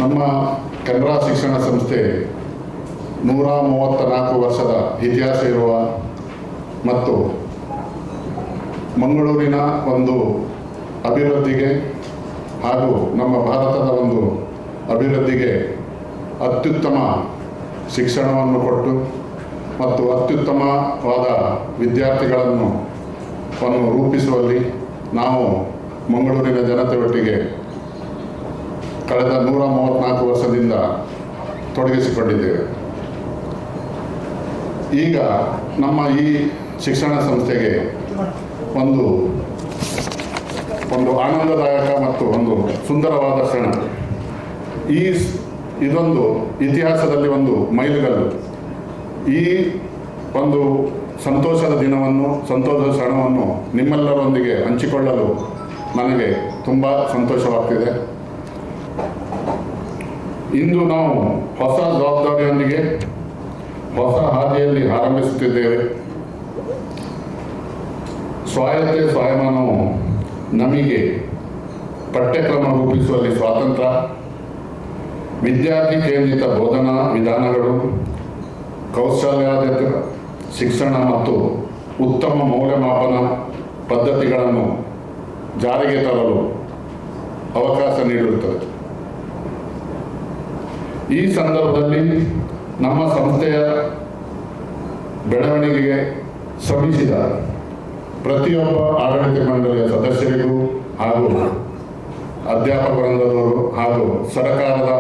ನಮ್ಮ ಕೆನರಾ ಶಿಕ್ಷಣ ಸಂಸ್ಥೆ 134 ವರ್ಷದ ಇತಿಹಾಸ ಇರುವ ಮತ್ತು ಮಂಗಳೂರಿನ ಒಂದು ಅಭಿವೃದ್ಧಿಗೆ ಹಾಗೂ ನಮ್ಮ ಭಾರತದ ಒಂದು ಅಭಿವೃದ್ಧಿಗೆ ಅತ್ಯುತ್ತಮ ಶಿಕ್ಷಣವನ್ನು ಕೊಟ್ಟು ಮತ್ತು ಅತ್ಯುತ್ತಮವಾದ ವಿದ್ಯಾರ್ಥಿಗಳನ್ನು ರೂಪಿಸುವಲ್ಲಿ ನಾವು ಮಂಗಳೂರಿನ ಜನತೆ ಒಟ್ಟಿಗೆ ಕಳೆದ 134 ವರ್ಷದಿಂದ ತೊಡಗಿಸಿಕೊಂಡಿದ್ದೇವೆ. ಈಗ ನಮ್ಮ ಈ ಶಿಕ್ಷಣ ಸಂಸ್ಥೆಗೆ ಒಂದು ಆನಂದದಾಯಕ ಮತ್ತು ಒಂದು ಸುಂದರವಾದ ಕ್ಷಣ. ಇದೊಂದು ಇತಿಹಾಸದಲ್ಲಿ ಒಂದು ಮೈಲುಗಲ್ಲು. ಈ ಒಂದು ಸಂತೋಷದ ದಿನವನ್ನು, ಸಂತೋಷದ ಕ್ಷಣವನ್ನು ನಿಮ್ಮೆಲ್ಲರೊಂದಿಗೆ ಹಂಚಿಕೊಳ್ಳಲು ನನಗೆ ತುಂಬ ಸಂತೋಷವಾಗ್ತಿದೆ. ಇಂದು ನಾವು ಹೊಸ ಜವಾಬ್ದಾರಿಯೊಂದಿಗೆ ಹೊಸ ಹಾದಿಯಲ್ಲಿ ಆರಂಭಿಸುತ್ತಿದ್ದೇವೆ. ಸ್ವಾಯತ್ತೆ ಸ್ವಯಂಮಾನವು ನಮಗೆ ಪಠ್ಯಕ್ರಮ ರೂಪಿಸುವಲ್ಲಿ ಸ್ವಾತಂತ್ರ್ಯ, ವಿದ್ಯಾರ್ಥಿ ಕೇಂದ್ರಿತ ಬೋಧನಾ ವಿಧಾನಗಳು, ಕೌಶಲ್ಯಾಧಾರಿತ ಶಿಕ್ಷಣ ಮತ್ತು ಉತ್ತಮ ಮೌಲ್ಯಮಾಪನ ಪದ್ಧತಿಗಳನ್ನು ಜಾರಿಗೆ ತರಲು ಅವಕಾಶ ನೀಡಿರುತ್ತದೆ. ಈ ಸಂದರ್ಭದಲ್ಲಿ ನಮ್ಮ ಸಂಸ್ಥೆಯ ಬೆಳವಣಿಗೆಗೆ ಶ್ರಮಿಸಿದ ಪ್ರತಿಯೊಬ್ಬ ಆಡಳಿತ ಮಂಡಳಿಯ ಸದಸ್ಯರಿಗೂ ಹಾಗೂ ಅಧ್ಯಾಪಕ ವೃಂದದವರು ಹಾಗೂ ಸರ್ಕಾರದ,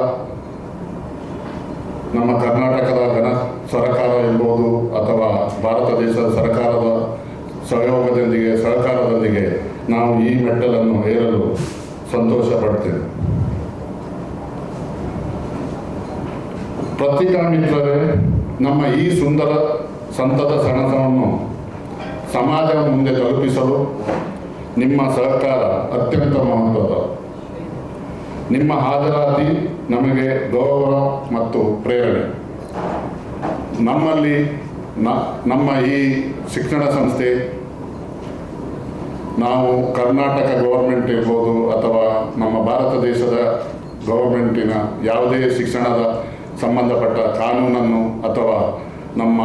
ನಮ್ಮ ಕರ್ನಾಟಕದ ಸರ್ಕಾರ ಇರ್ಬೋದು ಅಥವಾ ಭಾರತ ದೇಶದ ಸರ್ಕಾರದ ಸಹಕಾರದೊಂದಿಗೆ ನಾವು ಈ ಮೆಟ್ಟಲನ್ನು ಏರಲು ಸಂತೋಷ ಪಡ್ತೇವೆ. ಪತ್ರಿಕಾ ಮಿತ್ರರೇ, ನಮ್ಮ ಈ ಸುಂದರ ಸಂತತ ಸಣಸವನ್ನು ಸಮಾಜದ ಮುಂದೆ ತಲುಪಿಸಲು ನಿಮ್ಮ ಸಹಕಾರ ಅತ್ಯಂತ ಮಹತ್ವದ. ನಿಮ್ಮ ಹಾಜರಾತಿ ನಮಗೆ ಗೌರವ ಮತ್ತು ಪ್ರೇರಣೆ. ನಮ್ಮ ಈ ಶಿಕ್ಷಣ ಸಂಸ್ಥೆ, ನಾವು ಕರ್ನಾಟಕ ಗೌರ್ಮೆಂಟ್ ಇರ್ಬೋದು ಅಥವಾ ನಮ್ಮ ಭಾರತ ದೇಶದ ಗೌರ್ಮೆಂಟಿನ ಯಾವುದೇ ಶಿಕ್ಷಣದ ಸಂಬಂಧಪಟ್ಟ ಕಾನೂನನ್ನು ಅಥವಾ ನಮ್ಮ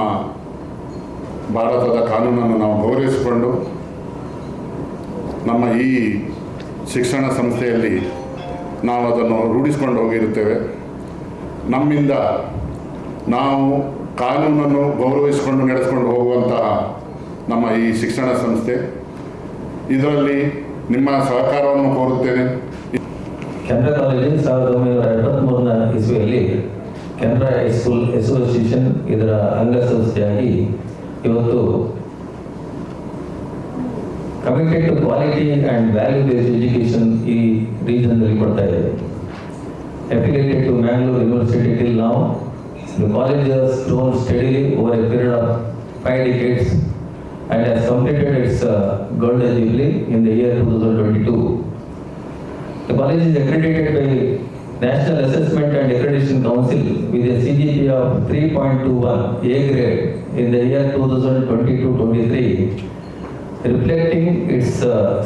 ಭಾರತದ ಕಾನೂನನ್ನು ನಾವು ಗೌರವಿಸಿಕೊಂಡು ನಮ್ಮ ಈ ಶಿಕ್ಷಣ ಸಂಸ್ಥೆಯಲ್ಲಿ ನಾವು ಅದನ್ನು ರೂಢಿಸಿಕೊಂಡು ಹೋಗಿರುತ್ತೇವೆ. ನಮ್ಮಿಂದ ನಾವು ಕಾನೂನನ್ನು ಗೌರವಿಸಿಕೊಂಡು ನಡೆಸಿಕೊಂಡು ಹೋಗುವಂತಹ ನಮ್ಮ ಈ ಶಿಕ್ಷಣ ಸಂಸ್ಥೆ, ಇದರಲ್ಲಿ ನಿಮ್ಮ ಸಹಕಾರವನ್ನು ಕೋರುತ್ತೇನೆ. ಕೆನರಾ ಕಾಲೇಜು 1973 ಇಸ್ವಿಯಲ್ಲಿ ಕೆನರಾ ಹೈಸ್ಕೂಲ್ ಅಸೋಸಿಯೇಷನ್ ಇದರ ಅಂಗಸಂಸ್ಥೆಯಾಗಿ ಇವತ್ತು committed to quality and value based education ಈ ರೀಜನ್ನಲ್ಲಿ ಕೊಡ್ತಾ ಇದೆ. Affiliated to Mangalore university till now, the college has grown steadily over a period of 5 decades and has completed its golden jubilee in the year 2022. The college is accredited by National Assessment and Accreditation Council with a CGPA of 3.21 A grade in the year 2022-23, reflecting its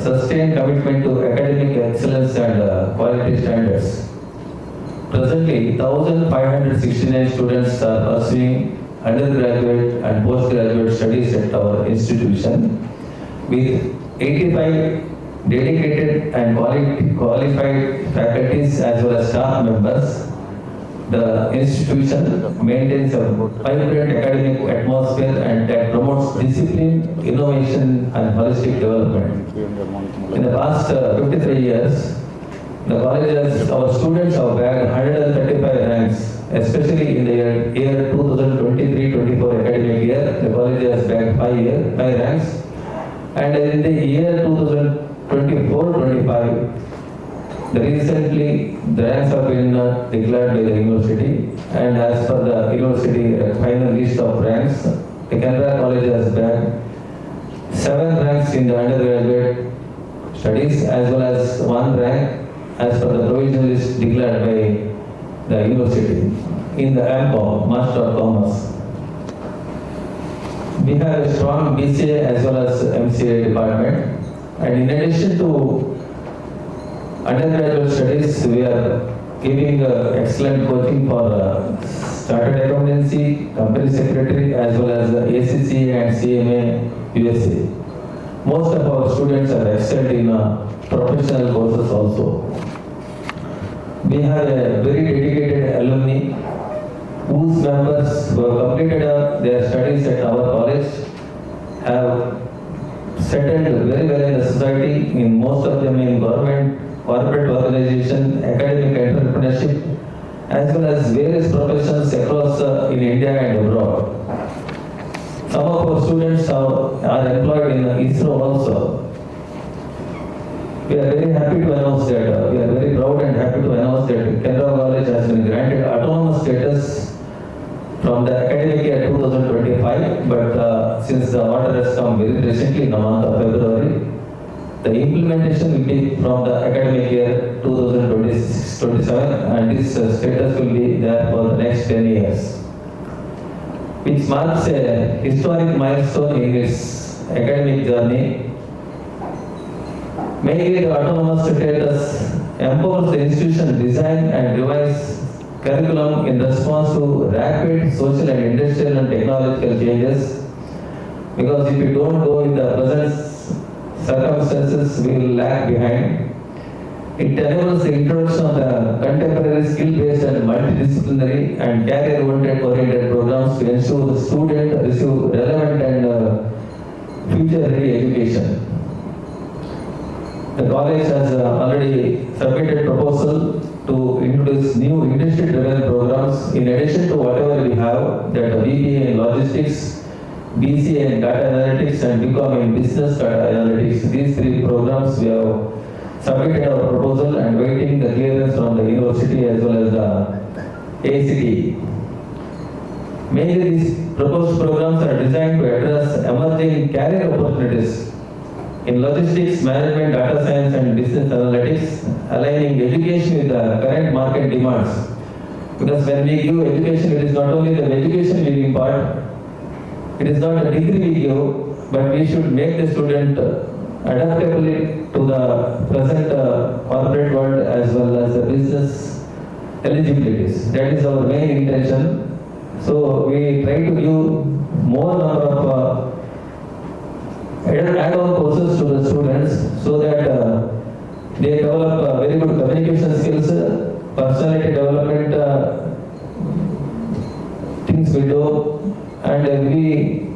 sustained commitment to academic excellence and quality standards. Presently, 1,569 students are pursuing undergraduate and postgraduate studies at our institution, with 85 dedicated and qualified faculties as well as staff members. The institution maintains a vibrant academic atmosphere and that promotes discipline, innovation and holistic development. In the past 53 years, the colleges, our students have bagged 135 ranks, especially in the year 2023-24 academic year. The college has bagged 5 ranks, and in the year 2024-25, recently the ranks have been declared by the university, and as per the university final list of ranks, the Canara College has bagged 7 ranks in the undergraduate studies as well as 1 rank as per the provisional list declared by the university in the MCOM, Master of Commerce. We have a strong BCA as well as MCA department, and in addition to undergraduate studies, we are giving excellent coaching for chartered accountancy, company secretary, as well as ACC and CMA USA. Most of our students are excellent in professional courses also. We have a very dedicated alumni whose members who have completed their studies at our college have settled very well in the society, in most of them in government, corporate organization, academic entrepreneurship, as well as various professions across in India and abroad. Some of our students are employed in ISRO also. We are very happy to announce that, we are very proud and happy to announce that Canara College has been granted autonomous status from the academic year 2025, but since the order has come very recently in the month of February, the implementation will be from the academic year 2026-27, and this status will be there for the next 10 years, which marks a historic milestone in its academic journey. Mainly, the autonomous status empowers the institution to design and revise curriculum in response to rapid social and industrial and technological changes. Because if you don't go with the present circumstances, we will lag behind. It enables the introduction of the contemporary skill-based and multidisciplinary and career-oriented programs to ensure the student receive relevant and future-ready education. The college has already submitted proposal to introduce new industry-driven programs in addition to whatever we have, that BBA in logistics, BCA in data analytics, and BCom in business data analytics. These three programs we have submitted our proposal and waiting the clearance from the university as well as the ACT. Mainly these proposed programs are designed to address emerging career opportunities in logistics, management, data science and business analytics, aligning education with the current market demands. Because when we give education, it is not only the education we impart, it is not a degree we give, but we should make the student adaptable to the present corporate world as well as the business eligibilities. That is our main intention. So we try to give more number of add-on courses to the students so that they develop very good communication skills, personality development things we do, and we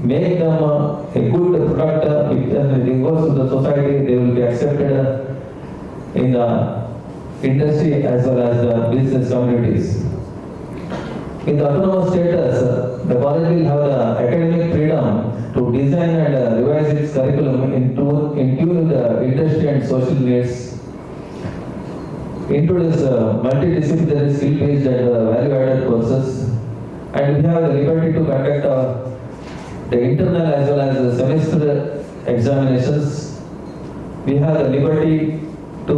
make them a good product when they go to the society. They will be accepted in the industry as well as the business communities. In the autonomous status, the college will have the academic freedom to design and revise its curriculum in tune with the industry and social needs, introduce multidisciplinary skill-based and value-added courses, and we have the liberty to conduct the internal as well as the semester examinations. We have the liberty to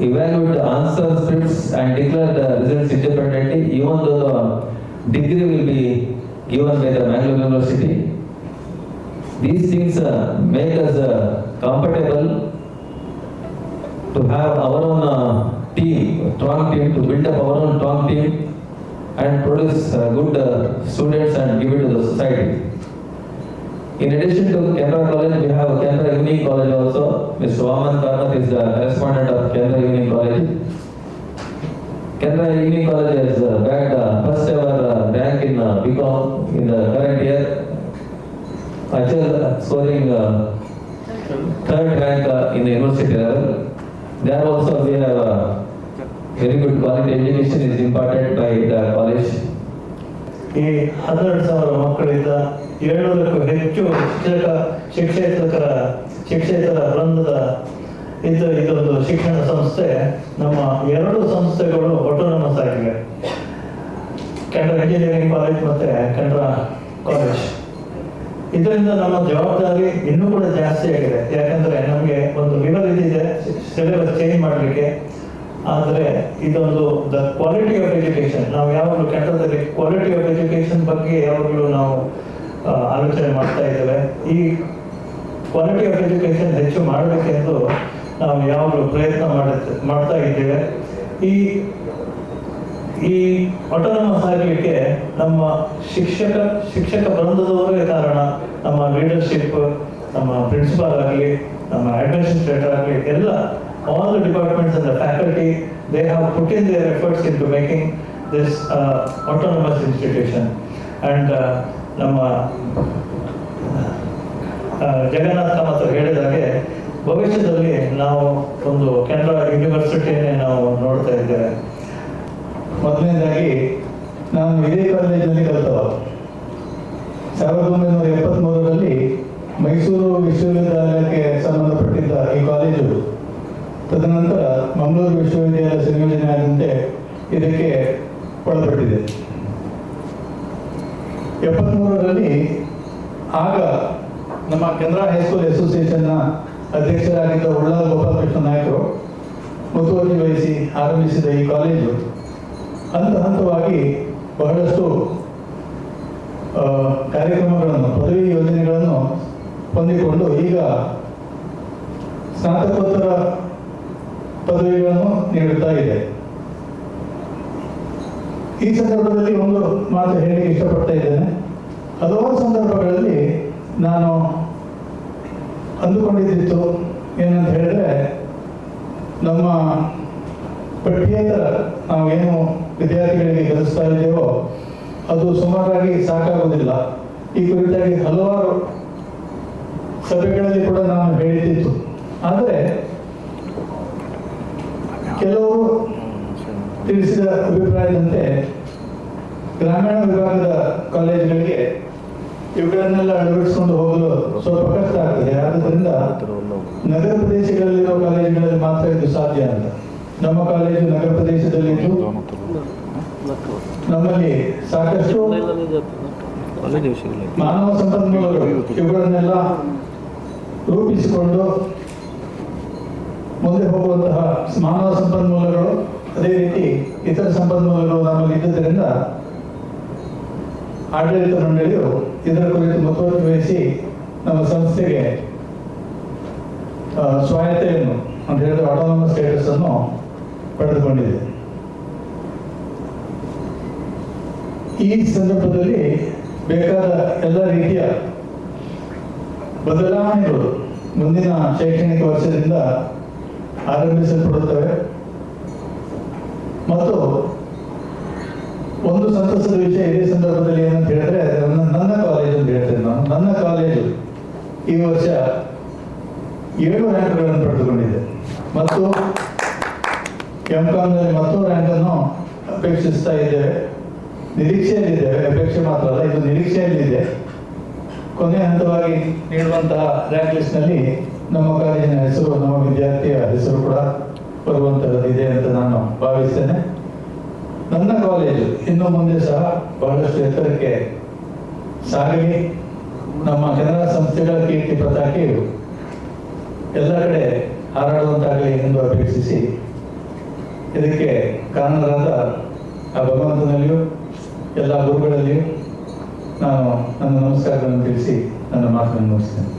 evaluate the answer scripts and declare the results independently, even though the degree will be given by the Mangalore University. These things make us comfortable to have our own team, strong team, to build up our own strong team and produce good students and give it to the society. In addition to Canara College, we have Canara Unique College also. Mr. Vaman Karmat is the correspondent of Canara Unique College. Canara Unique College has bagged first ever rank in BCom in the current year. Achal scoring third rank in the university level. There also we have very good quality education is imparted by the college. ಈ 12,000 ಮಕ್ಕಳಿಂದ 700ಕ್ಕೂ ಹೆಚ್ಚು ಶಿಕ್ಷಕರ ವೃಂದದ ಇದೊಂದು ಶಿಕ್ಷಣ ಸಂಸ್ಥೆ. ನಮ್ಮ 2 ಸಂಸ್ಥೆಗಳು autonomous ಆಗಿವೆ, ಕೆನರಾ ಇಂಜಿನಿಯರಿಂಗ್ ಕಾಲೇಜ್ ಮತ್ತೆ ಕೆನರಾ ಕಾಲೇಜ್. ಇದರಿಂದ ನಮ್ಮ ಜವಾಬ್ದಾರಿ ಇನ್ನೂ ಕೂಡ ಜಾಸ್ತಿ ಆಗಿದೆ. ಯಾಕಂದ್ರೆ ನಮಗೆ ಒಂದು ಇದೆ ಸಿಲೆಬಸ್ ಚೇಂಜ್ ಮಾಡಲಿಕ್ಕೆ. ಆದರೆ ಇದೊಂದು ದ ಕ್ವಾಲಿಟಿ ಆಫ್ ಎಜುಕೇಶನ್, ನಾವು ಯಾವಾಗಲೂ ಕೆನರಾದಲ್ಲಿ ಕ್ವಾಲಿಟಿ ಆಫ್ ಎಜುಕೇಶನ್ ಬಗ್ಗೆ ಯಾವಾಗಲೂ ನಾವು ಆಲೋಚನೆ ಮಾಡ್ತಾ ಇದ್ದೇವೆ. ಈ ಕ್ವಾಲಿಟಿ ಆಫ್ ಎಜುಕೇಶನ್ ಹೆಚ್ಚು ಮಾಡಬೇಕೆಂದು ನಾವು ಯಾವಾಗಲೂ ಪ್ರಯತ್ನ ಮಾಡ್ತಾ ಇದ್ದೇವೆ. ಈ ಈ ಆಟೋನಮಸ್ ಆಗಲಿಕ್ಕೆ ನಮ್ಮ ಶಿಕ್ಷಕ ವೃಂದದವರೇ ಕಾರಣ. ನಮ್ಮ ಲೀಡರ್ಶಿಪ್, ನಮ್ಮ ಪ್ರಿನ್ಸಿಪಾಲ್ ಆಗಲಿ, ನಮ್ಮ ಅಡ್ಮಿನಿಸ್ಟ್ರೇಟರ್ ಆಗಲಿ, ಎಲ್ಲ all the departments and the faculty, they have put in their efforts into making this autonomous institution. And ನಮ್ಮ ಜಗನ್ನಾಥ್ ಕಾಮತ್ ಹೇಳಿದಾಗೆ ಭವಿಷ್ಯದಲ್ಲಿ ನಾವು ಒಂದು ಕೆನರಾ ಯೂನಿವರ್ಸಿಟಿಯನ್ನೇ ನಾವು ನೋಡ್ತಾ ಇದ್ದೇವೆ. ಮೊದಲನೇದಾಗಿ ನಾನು ಇದೇ ಕಾಲೇಜಿನಲ್ಲಿ ಕಲಿತವ. 1973ರಲ್ಲಿ ಮೈಸೂರು ವಿಶ್ವವಿದ್ಯಾಲಯಕ್ಕೆ ಸಂಬಂಧಪಟ್ಟಿದ್ದ ಈ ಕಾಲೇಜು ತದನಂತರ ಮಂಗಳೂರು ವಿಶ್ವವಿದ್ಯಾಲಯ ಸಂಯೋಜನೆ ಆದಂತೆ ಇದಕ್ಕೆ ಒಳಪಟ್ಟಿದೆ. 73ರಲ್ಲಿ ಆಗ ನಮ್ಮ ಕೆನರಾ ಹೈಸ್ಕೂಲ್ ಅಸೋಸಿಯೇಷನ್ನ ಅಧ್ಯಕ್ಷರಾಗಿದ್ದ ಉಳ್ಳಾಲ ಗೋಪಾಲಕೃಷ್ಣ ನಾಯಕರು ಮುತುವರ್ಜಿ ವಹಿಸಿ ಆರಂಭಿಸಿದ ಈ ಕಾಲೇಜು ಹಂತ ಹಂತವಾಗಿ ಬಹಳಷ್ಟು ಕಾರ್ಯಕ್ರಮಗಳನ್ನು, ಪದವಿ ಯೋಜನೆಗಳನ್ನು ಹೊಂದಿಕೊಂಡು ಈಗ ಸ್ನಾತಕೋತ್ತರ ಪದವಿಗಳನ್ನು ನೀಡುತ್ತಾ ಇದೆ. ಈ ಸಂದರ್ಭದಲ್ಲಿ ಒಂದು ಮಾತು ಹೇಳಲಿಕ್ಕೆ ಇಷ್ಟಪಡ್ತಾ ಇದ್ದೇನೆ. ಹಲವಾರು ಸಂದರ್ಭಗಳಲ್ಲಿ ನಾನು ಅಂದುಕೊಂಡಿದ್ದಿತ್ತು ಏನಂತ ಹೇಳಿದ್ರೆ, ನಮ್ಮ ಪಠ್ಯೇತರ ನಾವೇನು ವಿದ್ಯಾರ್ಥಿಗಳಿಗೆ ಕಲಿಸ್ತಾ ಇದ್ದೇವೋ ಅದು ಸುಮಾರಾಗಿ ಸಾಕಾಗುವುದಿಲ್ಲ. ಈ ಕುರಿತಾಗಿ ಹಲವಾರು ಸಭೆಗಳಲ್ಲಿ ಕೂಡ ನಾನು ಹೇಳಿದ್ದಿತ್ತು. ಆದರೆ ಕೆಲವರು ತಿಳಿಸಿದ ಅಭಿಪ್ರಾಯದಂತೆ ಗ್ರಾಮೀಣ ವಿಭಾಗದ ಕಾಲೇಜುಗಳಿಗೆ ಇವುಗಳನ್ನೆಲ್ಲ ಅಳವಡಿಸಿಕೊಂಡು ಹೋಗಲು ಸ್ವಲ್ಪ ಕಷ್ಟ ಆಗ್ತದೆ. ಆದ್ದರಿಂದ ನಗರ ಪ್ರದೇಶಗಳಲ್ಲಿರುವ ಕಾಲೇಜುಗಳಲ್ಲಿ ಮಾತ್ರ ಇದು ಸಾಧ್ಯ ಅಂತ. ನಮ್ಮ ಕಾಲೇಜು ನಗರ ಪ್ರದೇಶದಲ್ಲಿದ್ದು ನಮ್ಮಲ್ಲಿ ಸಾಕಷ್ಟು ಮಾನವ ಸಂಪನ್ಮೂಲಗಳು ಇವುಗಳನ್ನೆಲ್ಲ ರೂಪಿಸಿಕೊಂಡು ಮುಂದೆ ಹೋಗುವಂತಹ ಮಾನವ ಸಂಪನ್ಮೂಲಗಳು, ಅದೇ ರೀತಿ ಇತರ ಸಂಪನ್ಮೂಲಗಳು ನಮ್ಮಲ್ಲಿ ಇದ್ದುದರಿಂದ ಆಡಳಿತ ಮಂಡಳಿಯು ಇದರ ಕುರಿತು ಮುತುವರ್ಜಿ ವಹಿಸಿ ನಮ್ಮ ಸಂಸ್ಥೆಗೆ ಸ್ವಾಯತ್ತೆಯನ್ನು ಅಂತ ಹೇಳಿದ್ರೆ ಆಟೋನಮಸ್ ಸ್ಟೇಟಸ್ ಅನ್ನು ಪಡೆದುಕೊಂಡಿದೆ. ಈ ಸಂದರ್ಭದಲ್ಲಿ ಬೇಕಾದ ಎಲ್ಲ ರೀತಿಯ ಬದಲಾವಣೆಗಳು ಮುಂದಿನ ಶೈಕ್ಷಣಿಕ ವರ್ಷದಿಂದ ಆರಂಭಿಸಲ್ಪಡುತ್ತವೆ. ಮತ್ತು ಒಂದು ಸಂತಸದ ವಿಷಯ ಇದೇ ಸಂದರ್ಭದಲ್ಲಿ ಏನಂತ ಹೇಳಿದ್ರೆ, ನನ್ನ ಕಾಲೇಜು ಅಂತ ಹೇಳ್ತೇನೆ ನಾನು. ನನ್ನ ಕಾಲೇಜು ಈ ವರ್ಷ 7 ರ್ಯಾಂಕ್ಗಳನ್ನು ಪಡೆದುಕೊಂಡಿದೆ ಮತ್ತು MCOMನಲ್ಲಿ ಮತ್ತೊಂದು ರ್ಯಾಂಕನ್ನು ಅಪೇಕ್ಷಿಸ್ತಾ ಇದ್ದೇವೆ. ನಿರೀಕ್ಷೆಯಲ್ಲಿದ್ದೇವೆ, ಅಪೇಕ್ಷೆ ಮಾತ್ರ ಅಲ್ಲ, ಇದು ನಿರೀಕ್ಷೆಯಲ್ಲಿದೆ. ಕೊನೆ ಹಂತವಾಗಿ ನೀಡುವಂತಹ ರ್ಯಾಂಕ್ ಲಿಸ್ಟ್ನಲ್ಲಿ ನಮ್ಮ ಕಾಲೇಜಿನ ಹೆಸರು, ನಮ್ಮ ವಿದ್ಯಾರ್ಥಿಯ ಹೆಸರು ಕೂಡ ಬರುವಂತಹದ್ದಿದೆ ಅಂತ ನಾನು ಭಾವಿಸ್ತೇನೆ. ನನ್ನ ಕಾಲೇಜು ಇನ್ನು ಮುಂದೆ ಸಹ ಬಹಳಷ್ಟು ಎತ್ತರಕ್ಕೆ ಸಾಗಲಿ. ನಮ್ಮ ಕೆನರಾ ಸಂಸ್ಥೆಗಳ ಕೀರ್ತಿ ಪತಾಕೆಯು ಎಲ್ಲ ಕಡೆ ಹಾರಾಡುವಂತಾಗಲಿ ಎಂದು ಅಪೇಕ್ಷಿಸಿ, ಇದಕ್ಕೆ ಕಾರಣರಾದ ಆ ಭಗವಂತನಲ್ಲಿಯೂ ಎಲ್ಲ ಗುರುಗಳಲ್ಲಿಯೂ ನಾನು ನನ್ನ ನಮಸ್ಕಾರಗಳನ್ನು ತಿಳಿಸಿ ನನ್ನ ಮಾತನ್ನು ಮುಗಿಸ್ತೇನೆ.